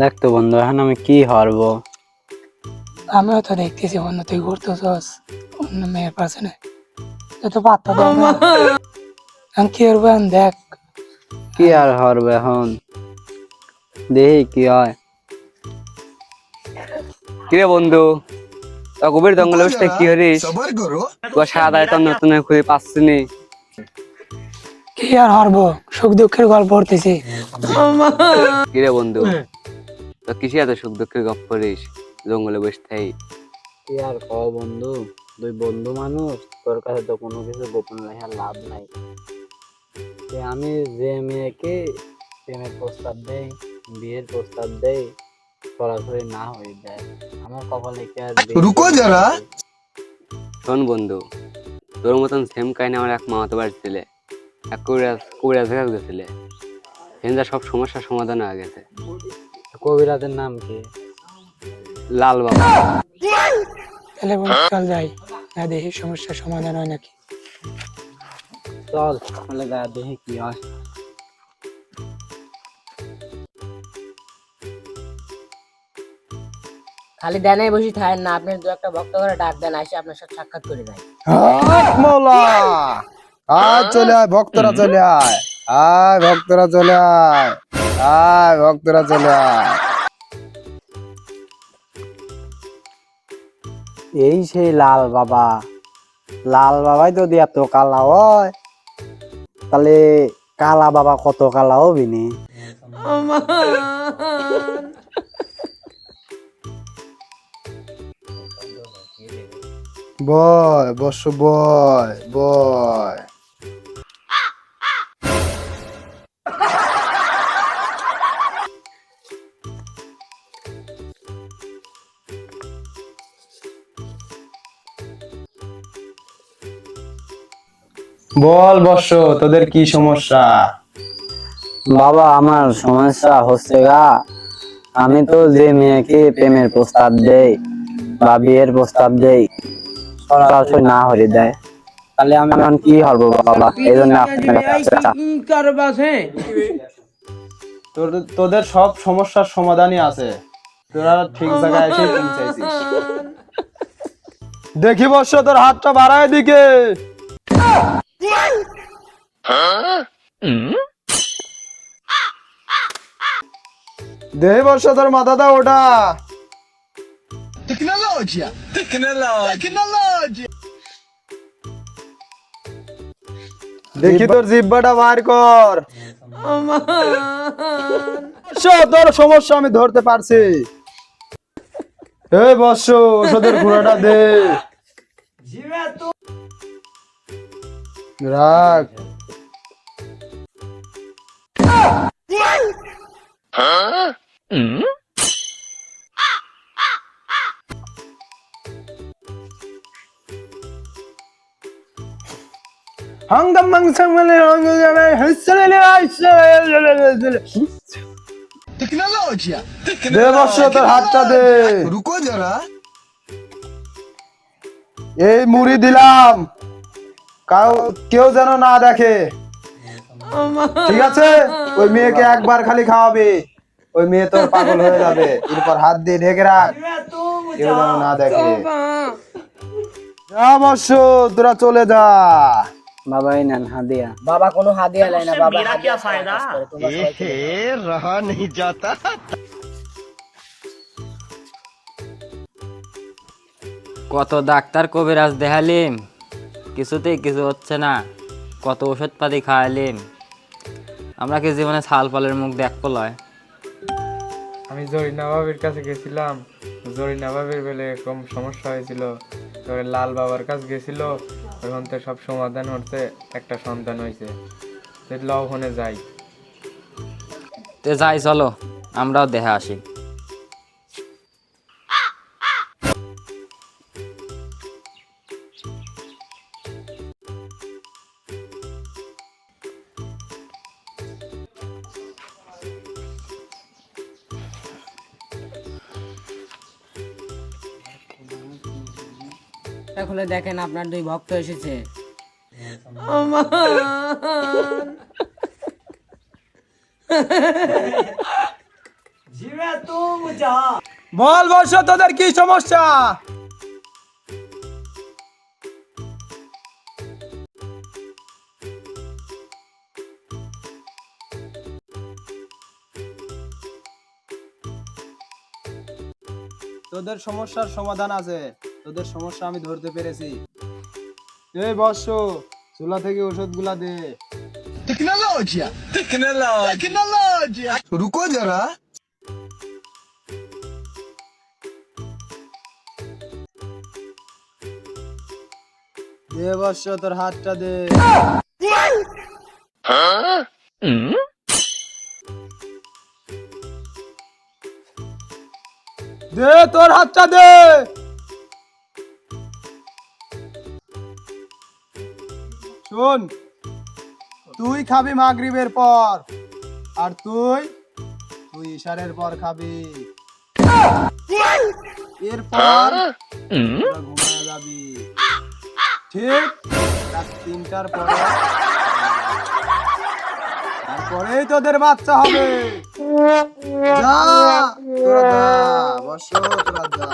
দেখ তো বন্ধু, এখন আমি কি হারবো? আমিও তো দেখতেছি বন্ধু, তুই ঘুরতেছস অন্য মেয়ের পাশে না, তুই তো পাত্তা দাও না। এখন কি করবো এখন দেখ। কি আর হারবো এখন, দেখি কি হয়। কিরে বন্ধু, তা গভীর জঙ্গলে বসে কি করিস? তোর সাদা নতুন খুঁজে পাচ্ছি নি। কি আর হারবো, সুখ দুঃখের গল্প পড়তেছি। কিরে বন্ধু, তো কিসে এত সুখ দুঃখের গপ করিস জঙ্গলে বসে থাই? কি আর কও বন্ধু, তুই বন্ধু মানুষ, তোর কাছে তো কোনো কিছু গোপন রাখার লাভ নাই। আমি যে মেয়েকে প্রেমের প্রস্তাব দেই, বিয়ের প্রস্তাব দেই, সরাসরি না হয়ে যায়। আমার কপালে কি আর রুকো যারা। শোন বন্ধু, তোর মতন সেম কাহিনী আমার এক মামাতো বাড়ির ছেলে, এক কবিরাজ গেছিলে, সেখানে সব সমস্যার সমাধান হয়ে গেছে। কবিরাজের নাম কি? লাল বাবা। তাহলে বন্ধু চল যাই, না দেখি সমস্যার সমাধান হয় নাকি। চল তাহলে যা দেখি কি হয়। খালি দেনাই বসে থাকেন না, আপনি দু একটা ভক্ত করে ডাক দেন, আসে আপনার সাথে সাক্ষাৎ করে যায়। মৌলা আয়, চলে আয় ভক্তরা, চলে আয়, আয় ভক্তরা চলে আয়, আয় ভক্তরা চলে আয়। এই সেই লাল বাবা, লাল বাবাই যদি এত কালা হয়, তাহলে কালা বাবা কত কালা হবি নি? বয় বর্ষ, বয় বয়। বল বর্ষ, তোদের কি সমস্যা? বাবা, আমার সমস্যা হচ্ছে গা, আমি তো যে মেয়েকে প্রেমের প্রস্তাব দেই বা বিয়ের প্রস্তাব দেই, সরাসরি না হয়ে দেয়। তাহলে আমি এখন কি হবো বাবা? এই জন্য আপনার কাছে আসা। তোদের সব সমস্যার সমাধানই আছে, তোরা ঠিক জায়গায় এসে পৌঁছাইছিস। দেখি বর্ষ, তোর হাতটা বাড়ায় দিকে। দেখি বর্ষ, তোর মাথাটা ওটা। দেখি তোর জিহ্বাটা বার কর। তোর সমস্যা আমি ধরতে পারছি। এই বর্ষ, ওষুধের ঘোড়াটা দে। রাখ। হংগম মাংসং মানে দে বর্ষ, তোর হাতটা দে। রুকো যারা, এই মুড়ি দিলাম, কেউ যেন না দেখে, ঠিক আছে? ওই মেয়েকে একবার খালি খাওয়াবি, ওই মেয়ে তোর পাগল হয়ে যাবে। এরপর হাত দিয়ে ঢেকে রাখ, কেউ যেন না দেখে। যা বর্ষ, তোরা চলে যা। বাবা এই নেন হাদিয়া। বাবা কোনো হাদিয়া লাই না, বাবা হাদিয়া ছাড়া কাজ করে, তোমরা সবাই চলে যাও। रहा नहीं जाता। কত ডাক্তার কবিরাজ দেখালিম, কিছুতেই কিছু হচ্ছে না। কত ওষুধ পাতি খাওয়ালিম, আমরা কি জীবনে ছাল পালের মুখ দেখবো লয়? আমি জরিনা ভাবির কাছে গেছিলাম, জরিনা ভাবির বেলে এরকম সমস্যা হয়েছিল, তবে লাল বাবার কাছে গেছিল, ওখান থেকে সব সমাধান হচ্ছে, একটা সন্তান হয়েছে। লবণে যাই। তে যাই, চলো আমরাও দেখে আসি। এটা খুলে দেখেন, আপনার দুই ভক্ত এসেছে। বল বর্ষ তোদের কি সমস্যা? তোদের সমস্যার সমাধান আছে, তোদের সমস্যা আমি ধরতে পেরেছি। এই বর্ষ, চুলা থেকে ওষুধগুলা দে। রুকো যারা। দে বর্ষ, তোর হাতটা দে। দে তোর হাতটা দে। শোন, তুই খাবি মাগরিবের পর, আর তুই ইশারের পর খাবি। এরপর তোরা ঘুমায় যাবি, ঠিক রাত 3টার পরে। তারপরেই তোদের বাচ্চা হবে। যা তোরা যা, বর্ষ তোরা যা।